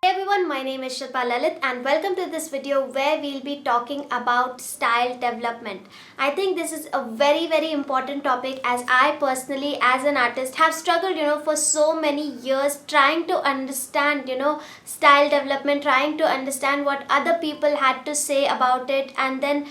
Hey everyone, my name is Shilpa Lalit and welcome to this video where we'll be talking about style development. I think this is a very important topic as I personally as an artist have struggled for so many years trying to understand style development, trying to understand what other people had to say about it, and then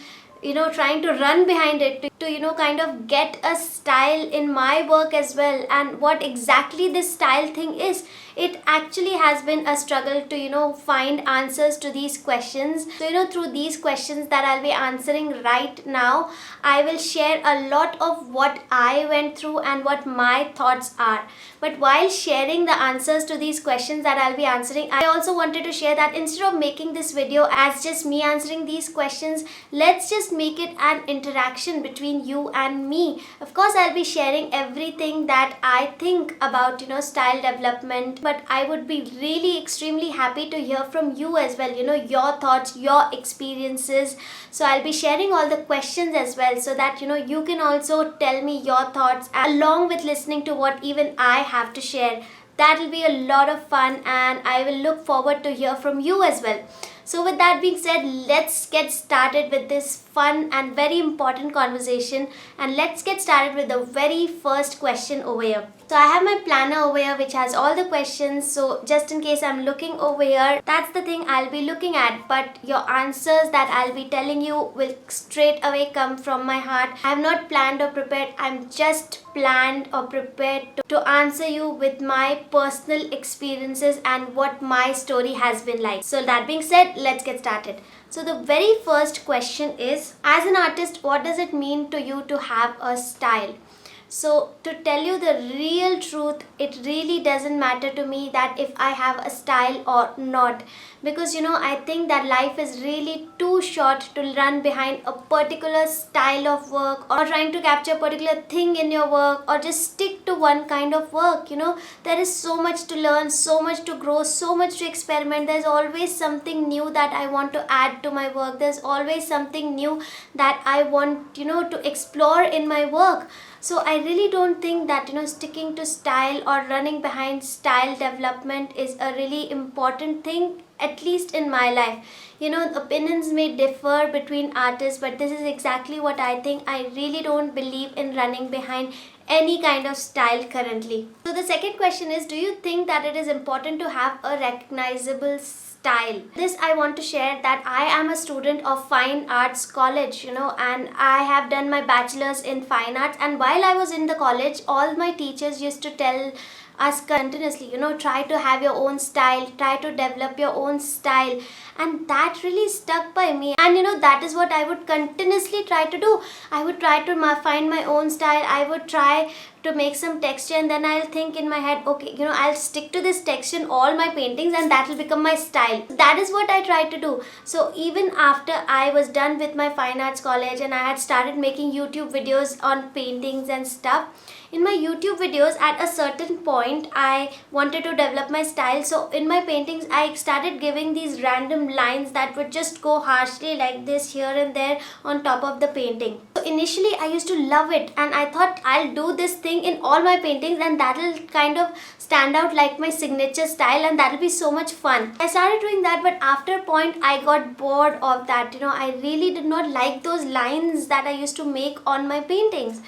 trying to run behind it to kind of get a style in my work as well. And what exactly this style thing is, it actually has been a struggle to find answers to these questions. So through these questions that I'll be answering right now, I will share a lot of what I went through and what my thoughts are. But while sharing the answers to these questions that I'll be answering, I also wanted to share that instead of making this video as just me answering these questions, let's just make it an interaction between you and me. Of course, I'll be sharing everything that I think about style development, but I would be really extremely happy to hear from you as well, your thoughts, your experiences. So I'll be sharing all the questions as well, so that you can also tell me your thoughts along with listening to what even I have to share. That'll be a lot of fun and I will look forward to hear from you as well. So with that being said, let's get started with this fun and very important conversation, and let's get started with the very first question over here. So I have my planner over here which has all the questions, so just in case I'm looking over here, that's the thing I'll be looking at, but your answers that I'll be telling you will straight away come from my heart. I have not planned or prepared, I'm just planned or prepared to answer you with my personal experiences and what my story has been like. So that being said, let's get started. So the very first question is, as an artist, what does it mean to you to have a style? So to tell you the real truth, it really doesn't matter to me that if I have a style or not, because I think that life is really too short to run behind a particular style of work or trying to capture a particular thing in your work or just stick to one kind of work. There is so much to learn, so much to grow, so much to experiment. There's always something new that I want to add to my work. There's always something new that I want to explore in my work. So I really don't think that sticking to style or running behind style development is a really important thing, at least in my life. Opinions may differ between artists, but this is exactly what I think. I really don't believe in running behind any kind of style currently. So the second question is, do you think that it is important to have a recognizable style? This I want to share that I am a student of fine arts college, and I have done my bachelor's in fine arts. And while I was in the college, all my teachers used to tell us continuously, try to have your own style, try to develop your own style. And that really stuck by me. And that is what I would continuously try to do. I would try to find my own style. I would try to make some texture, and then I'll think in my head, okay, I'll stick to this texture in all my paintings and that will become my style. That is what I tried to do. So even after I was done with my fine arts college and I had started making YouTube videos on paintings and stuff, in my YouTube videos at a certain point I wanted to develop my style. So in my paintings I started giving these random lines that would just go harshly like this here and there on top of the painting. So initially I used to love it and I thought I'll do this thing in all my paintings and that'll kind of stand out like my signature style and that'll be so much fun. I started doing that, but after a point I got bored of that. I really did not like those lines that I used to make on my paintings.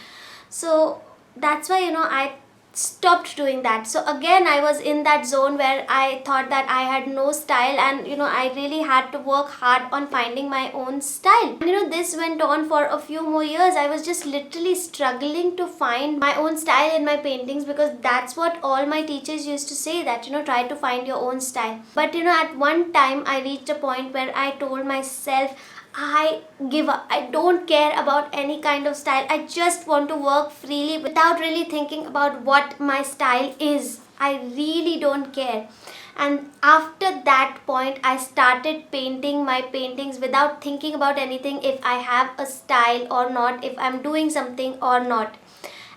So that's why I stopped doing that. So again I was in that zone where I thought that I had no style, and I really had to work hard on finding my own style. And this went on for a few more years. I was just literally struggling to find my own style in my paintings, because that's what all my teachers used to say, that try to find your own style. But at one time I reached a point where I told myself, I give up. I don't care about any kind of style. I just want to work freely without really thinking about what my style is. I really don't care. And after that point, I started painting my paintings without thinking about anything, if I have a style or not, if I'm doing something or not.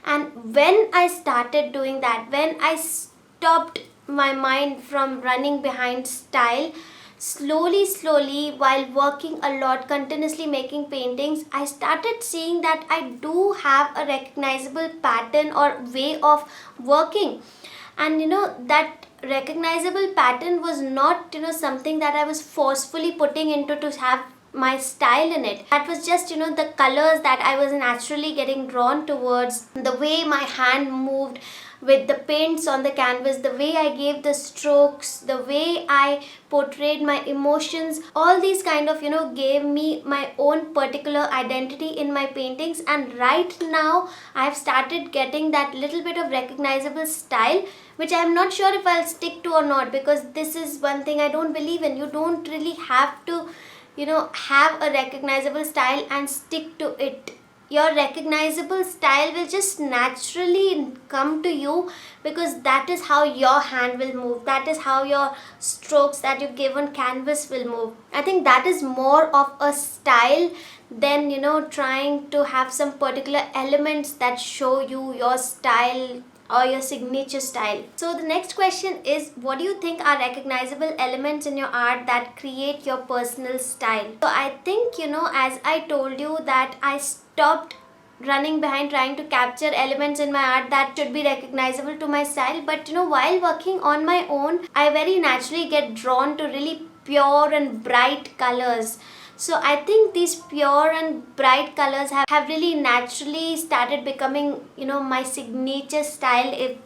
And when I started doing that, when I stopped my mind from running behind style, slowly, while working a lot, continuously making paintings, I started seeing that I do have a recognizable pattern or way of working. And that recognizable pattern was not, something that I was forcefully putting into to have my style in it. That was just, the colors that I was naturally getting drawn towards, the way my hand moved with the paints on the canvas, the way I gave the strokes, the way I portrayed my emotions. All these kind of, gave me my own particular identity in my paintings. And right now I've started getting that little bit of recognizable style, which I'm not sure if I'll stick to or not, because this is one thing I don't believe in. You don't really have to, have a recognizable style and stick to it. Your recognizable style will just naturally come to you, because that is how your hand will move, that is how your strokes that you give on canvas will move. I think that is more of a style than, trying to have some particular elements that show you your style or your signature style. So the next question is, what do you think are recognizable elements in your art that create your personal style? So I think, as I told you, that I stopped running behind trying to capture elements in my art that should be recognizable to my style. But while working on my own, I very naturally get drawn to really pure and bright colors. So I think these pure and bright colors have really naturally started becoming, my signature style, if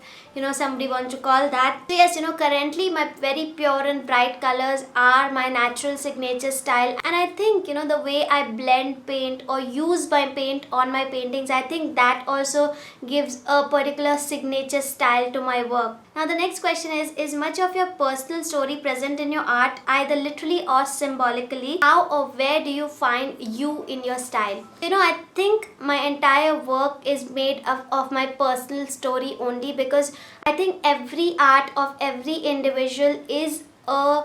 somebody wants to call that. So yes, currently my very pure and bright colors are my natural signature style. And I think, the way I blend paint or use my paint on my paintings, I think that also gives a particular signature style to my work. Now the next question is much of your personal story present in your art, either literally or symbolically? How or where do you find you in your style? I think my entire work is made of my personal story only, because I think every art of every individual is a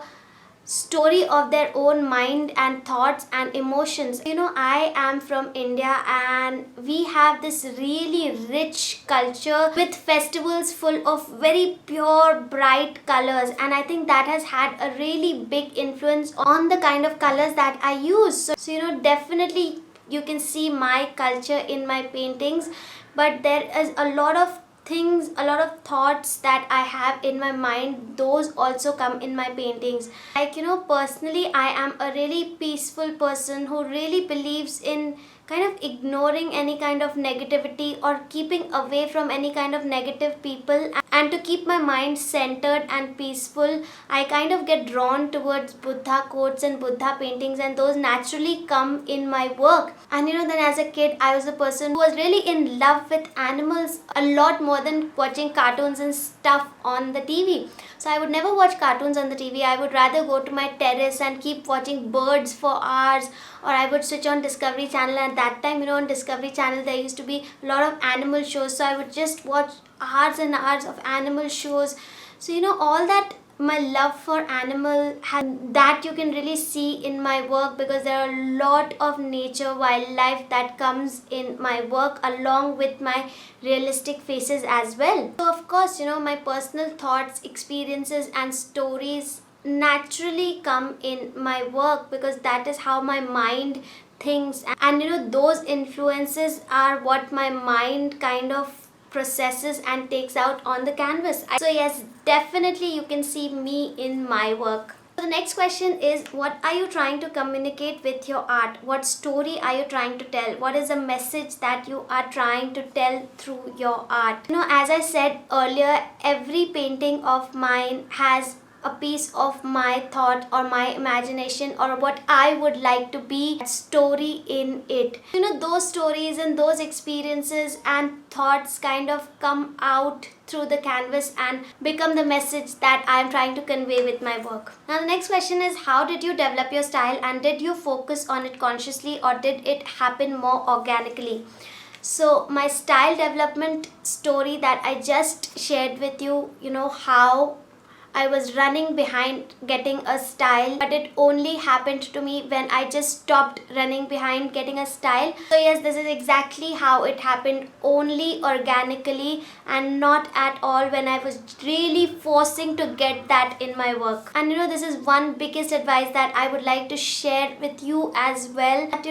story of their own mind and thoughts and emotions. I am from India, and we have this really rich culture with festivals full of very pure bright colors, and I think that has had a really big influence on the kind of colors that I use. So definitely you can see my culture in my paintings, but there is a lot of things, a lot of thoughts that I have in my mind, those also come in my paintings. Like, personally I am a really peaceful person who really believes in kind of ignoring any kind of negativity or keeping away from any kind of negative people. And to keep my mind centered and peaceful, I kind of get drawn towards Buddha quotes and Buddha paintings, and those naturally come in my work. And then as a kid, I was a person who was really in love with animals a lot more than watching cartoons and stuff on the TV. So I would never watch cartoons on the TV. I would rather go to my terrace and keep watching birds for hours, or I would switch on Discovery Channel. At that time, on Discovery Channel there used to be a lot of animal shows, so I would just watch hours and hours of animal shows. So all that, my love for animal, that you can really see in my work, because there are a lot of nature, wildlife that comes in my work along with my realistic faces as well. So of course, my personal thoughts, experiences and stories naturally come in my work, because that is how my mind thinks. And those influences are what my mind kind of processes and takes out on the canvas. So yes, definitely you can see me in my work. So the next question is, what are you trying to communicate with your art? What story are you trying to tell? What is the message that you are trying to tell through your art? As I said earlier, every painting of mine has a piece of my thought or my imagination, or what I would like to be, a story in it. Those stories and those experiences and thoughts kind of come out through the canvas and become the message that I am trying to convey with my work. Now the next question is, how did you develop your style, and did you focus on it consciously, or did it happen more organically? So my style development story that I just shared with you, how I was running behind getting a style, but it only happened to me when I just stopped running behind getting a style. So yes, this is exactly how it happened, only organically and not at all when I was really forcing to get that in my work. And this is one biggest advice that I would like to share with you as well, that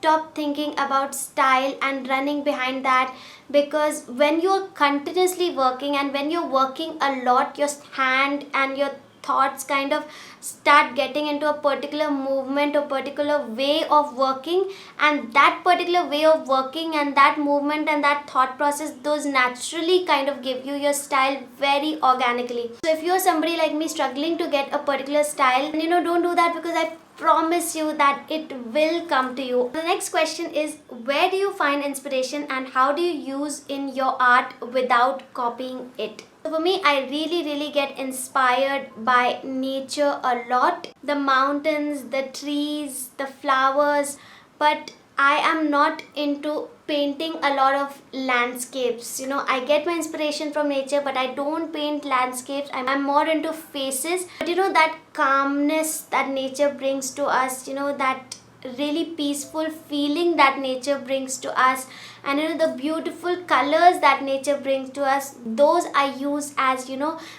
stop thinking about style and running behind that, because when you're continuously working and when you're working a lot, your hand and your thoughts kind of start getting into a particular movement or particular way of working, and that particular way of working and that movement and that thought process, those naturally kind of give you your style very organically. So if you're somebody like me struggling to get a particular style, don't do that, because I promise you that it will come to you. The next question is, where do you find inspiration and how do you use in your art without copying it? So for me, I really get inspired by nature a lot. The mountains, the trees, the flowers, but I am not into painting a lot of landscapes. I get my inspiration from nature, but I don't paint landscapes. I'm more into faces. But that calmness that nature brings to us, that really peaceful feeling that nature brings to us, and the beautiful colors that nature brings to us, those I use as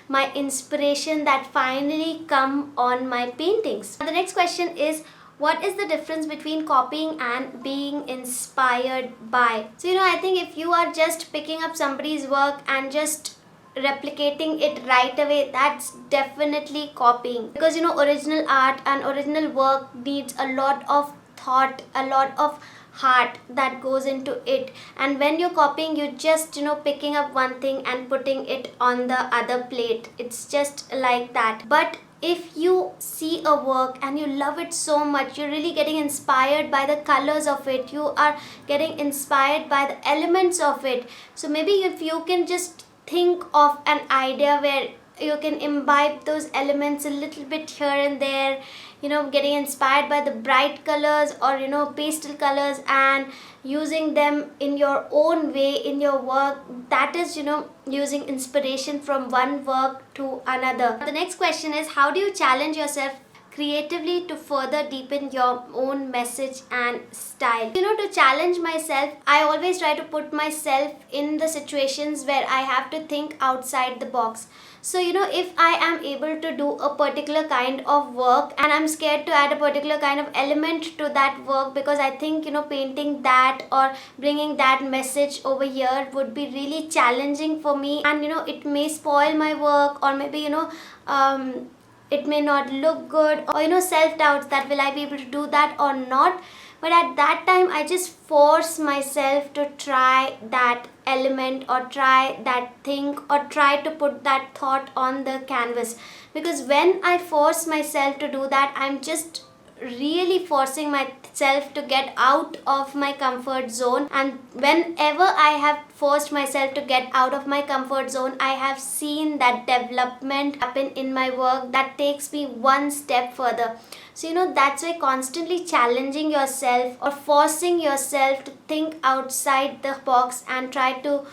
my inspiration that finally come on my paintings. Now, the next question is, what is the difference between copying and being inspired by? So I think if you are just picking up somebody's work and just replicating it right away, that's definitely copying, because original art and original work needs a lot of thought, a lot of heart that goes into it. And when you're copying, you just picking up one thing and putting it on the other plate. It's just like that. But if you see a work and you love it so much, you're really getting inspired by the colors of it, you are getting inspired by the elements of it. So maybe if you can just think of an idea where you can imbibe those elements a little bit here and there, getting inspired by the bright colors or pastel colors and using them in your own way in your work, that is using inspiration from one work to another. The next question is, how do you challenge yourself creatively to further deepen your own message and style? To challenge myself, I always try to put myself in the situations where I have to think outside the box. So if I am able to do a particular kind of work and I'm scared to add a particular kind of element to that work, because I think painting that or bringing that message over here would be really challenging for me, and it may spoil my work, or maybe it may not look good, or self-doubts that will I be able to do that or not. But at that time, I just force myself to try that element or try that thing or try to put that thought on the canvas, because when I force myself to do that, I'm just really forcing myself to get out of my comfort zone. And whenever I have forced myself to get out of my comfort zone, I have seen that development happen in my work that takes me one step further. So that's why constantly challenging yourself or forcing yourself to think outside the box and try to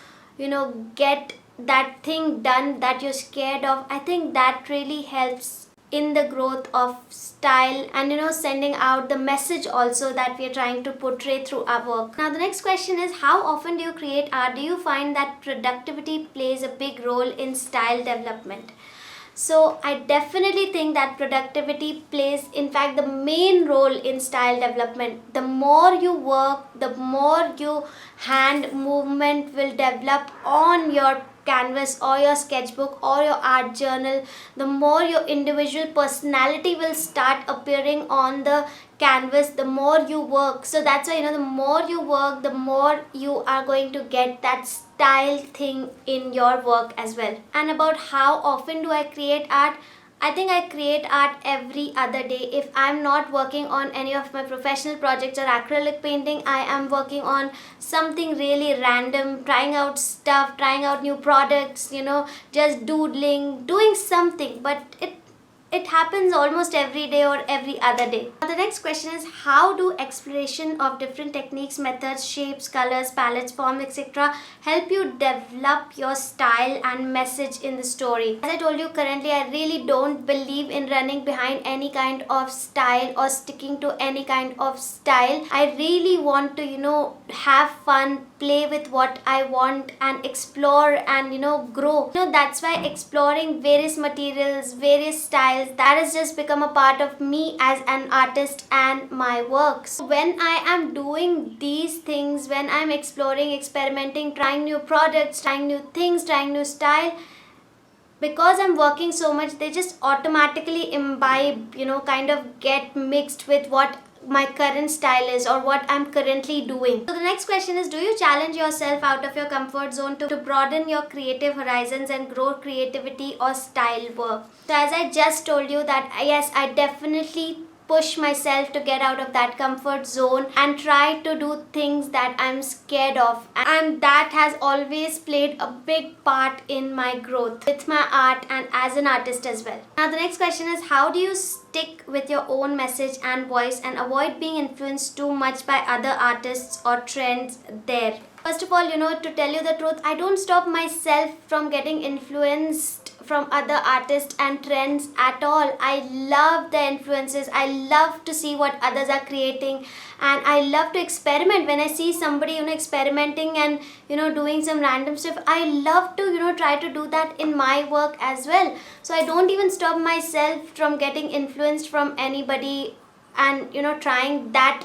get that thing done that you're scared of, I think that really helps in the growth of style and sending out the message also that we are trying to portray through our work. Now the next question is, how often do you create art? Do you find that productivity plays a big role in style development? So I definitely think that productivity plays, in fact, the main role in style development. The more you work, the more your hand movement will develop on your canvas or your sketchbook or your art journal, the more your individual personality will start appearing on the canvas, the more you work. So that's why the more you work, the more you are going to get that style thing in your work as well. And about how often do I create art? I think I create art every other day. If I'm not working on any of my professional projects or acrylic painting, I am working on something really random, trying out stuff, trying out new products, just doodling, doing something. But it happens almost every day or every other day. Now the next question is, how do exploration of different techniques, methods, shapes, colors, palettes, form, etc. help you develop your style and message in the story? As I told you, currently I really don't believe in running behind any kind of style or sticking to any kind of style. I really want to have fun, play with what I want and explore and grow. That's why exploring various materials, various styles, styles that has just become a part of me as an artist and my work. So when I am doing these things, when I'm exploring, experimenting, trying new products, trying new things, trying new style, because I'm working so much, they just automatically imbibe, kind of get mixed with what my current style is or what I'm currently doing. So the next question is, do you challenge yourself out of your comfort zone to broaden your creative horizons and grow creativity or style work? So as I just told you that yes, I definitely push myself to get out of that comfort zone and try to do things that I'm scared of, and that has always played a big part in my growth with my art and as an artist as well. Now the next question is, how do you stick with your own message and voice and avoid being influenced too much by other artists or trends there? First of all, to tell you the truth, I don't stop myself from getting influenced from other artists and trends at all. I love the influences. I love to see what others are creating, and I love to experiment. When I see somebody, experimenting and, doing some random stuff, I love to, try to do that in my work as well. So I don't even stop myself from getting influenced from anybody and, trying that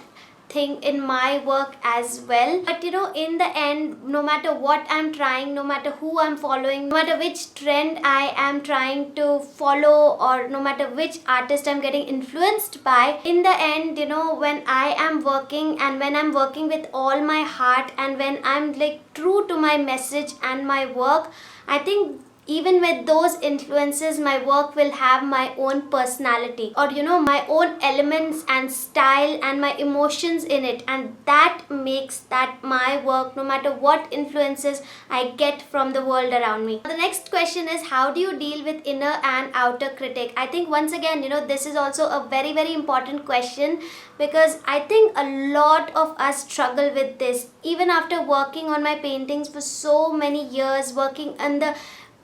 thing in my work as well. But in the end, no matter what I'm trying, no matter who I'm following, no matter which trend I am trying to follow, or no matter which artist I'm getting influenced by, in the end, when I am working and when I'm working with all my heart and when I'm like true to my message and my work, I think even with those influences, my work will have my own personality, or my own elements and style and my emotions in it, and that makes that my work, no matter what influences I get from the world around me. The next question is, how do you deal with inner and outer critic? I think once again, this is also a very, very important question, because I think a lot of us struggle with this. Even after working on my paintings for so many years, working in the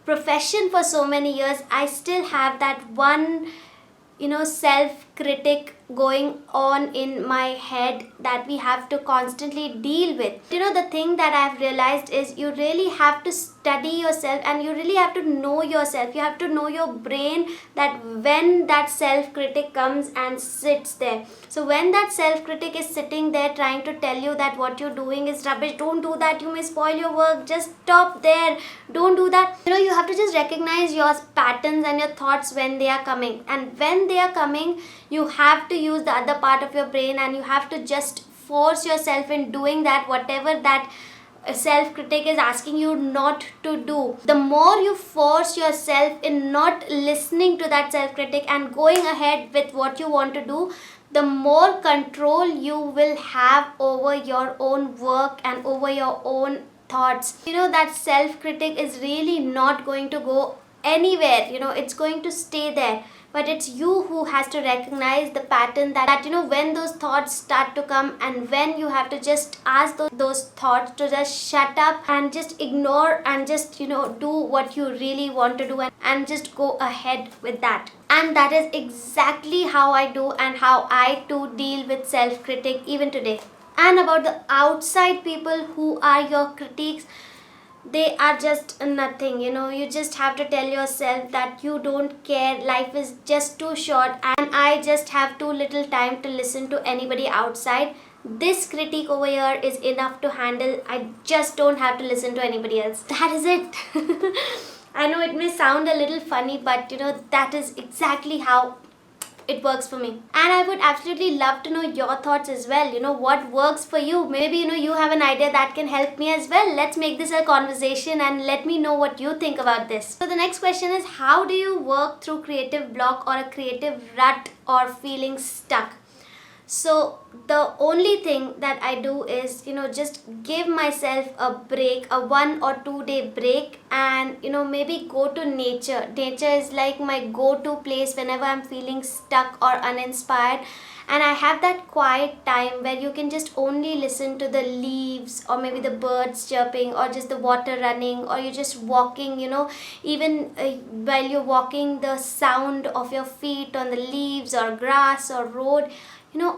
profession for so many years, I still have that one, self-critic going on in my head that we have to constantly deal with. The thing that I've realized is, you really have to study yourself and you really have to know yourself. You have to know your brain, that when that self-critic comes and sits there. So when that self-critic is sitting there trying to tell you that what you're doing is rubbish, don't do that, you may spoil your work, just stop there, don't do that. You have to just recognize your patterns and your thoughts when they are coming. And when they are coming, you have to use the other part of your brain and you have to just force yourself in doing that, whatever that self-critic is asking you not to do. The more you force yourself in not listening to that self-critic and going ahead with what you want to do, the more control you will have over your own work and over your own thoughts. That self-critic is really not going to go anywhere. It's going to stay there. But it's you who has to recognize the pattern that when those thoughts start to come, and when you have to just ask those thoughts to just shut up and just ignore and just do what you really want to do, and just go ahead with that. And that is exactly how I do and how I too deal with self-critic even today. And about the outside people who are your critiques, they are just nothing. You just have to tell yourself that you don't care, life is just too short, and I just have too little time to listen to anybody outside. This critique over here is enough to handle. I just don't have to listen to anybody else. That is it. I know it may sound a little funny, but that is exactly how it works for me. And I would absolutely love to know your thoughts as well. What works for you? Maybe you have an idea that can help me as well. Let's make this a conversation and let me know what you think about this. So the next question is, how do you work through creative block or a creative rut or feeling stuck? So the only thing that I do is, just give myself a break, a 1 or 2 day break, and, maybe go to nature. Nature is like my go-to place whenever I'm feeling stuck or uninspired. And I have that quiet time where you can just only listen to the leaves, or maybe the birds chirping, or just the water running, or you're just walking, even while you're walking, the sound of your feet on the leaves or grass or road,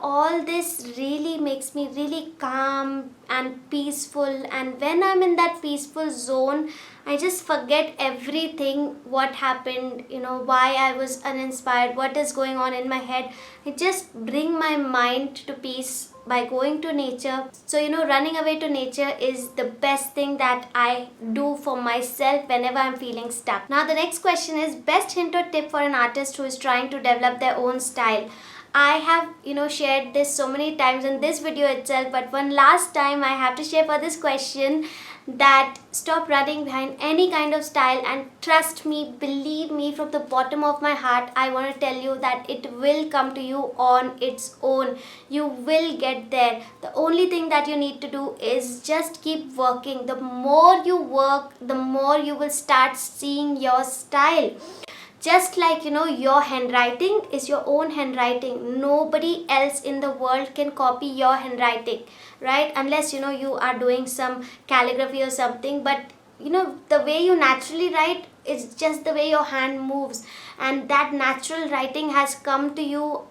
All this really makes me really calm and peaceful, and when I'm in that peaceful zone, I just forget everything, what happened, why I was uninspired, what is going on in my head. I just bring my mind to peace by going to nature. So running away to nature is the best thing that I do for myself whenever I'm feeling stuck. Now the next question is, best hint or tip for an artist who is trying to develop their own style. I have, shared this so many times in this video itself, but one last time I have to share for this question that stop running behind any kind of style, and trust me, believe me, from the bottom of my heart, I want to tell you that it will come to you on its own. You will get there. The only thing that you need to do is just keep working. The more you work, the more you will start seeing your style. Just like your handwriting is your own handwriting. Nobody else in the world can copy your handwriting, right? Unless you are doing some calligraphy or something. But the way you naturally write is just the way your hand moves, and that natural writing has come to you,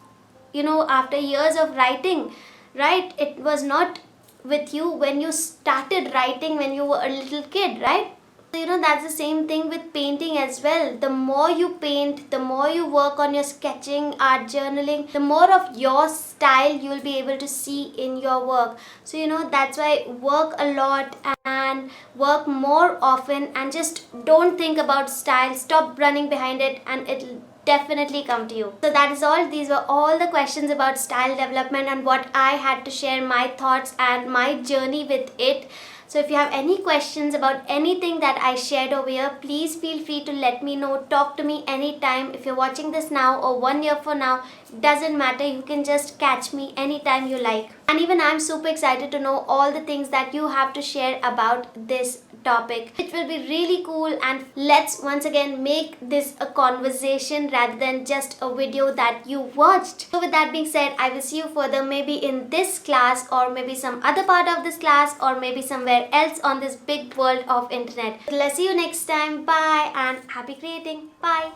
after years of writing, right? It was not with you when you started writing when you were a little kid, right? So, that's the same thing with painting as well. The more you paint, the more you work on your sketching, art journaling, the more of your style you will be able to see in your work. So, that's why work a lot and work more often, and just don't think about style. Stop running behind it, and it'll definitely come to you. So that is all. These were all the questions about style development and what I had to share my thoughts and my journey with it. So if you have any questions about anything that I shared over here, please feel free to let me know. Talk to me anytime. If you're watching this now or 1 year from now, it doesn't matter. You can just catch me anytime you like. And even I'm super excited to know all the things that you have to share about this topic. It will be really cool, and let's once again make this a conversation rather than just a video that you watched. So with that being said, I will see you further, maybe in this class or maybe some other part of this class or maybe somewhere else on this big world of internet. Let's see you next time. Bye and happy creating. Bye.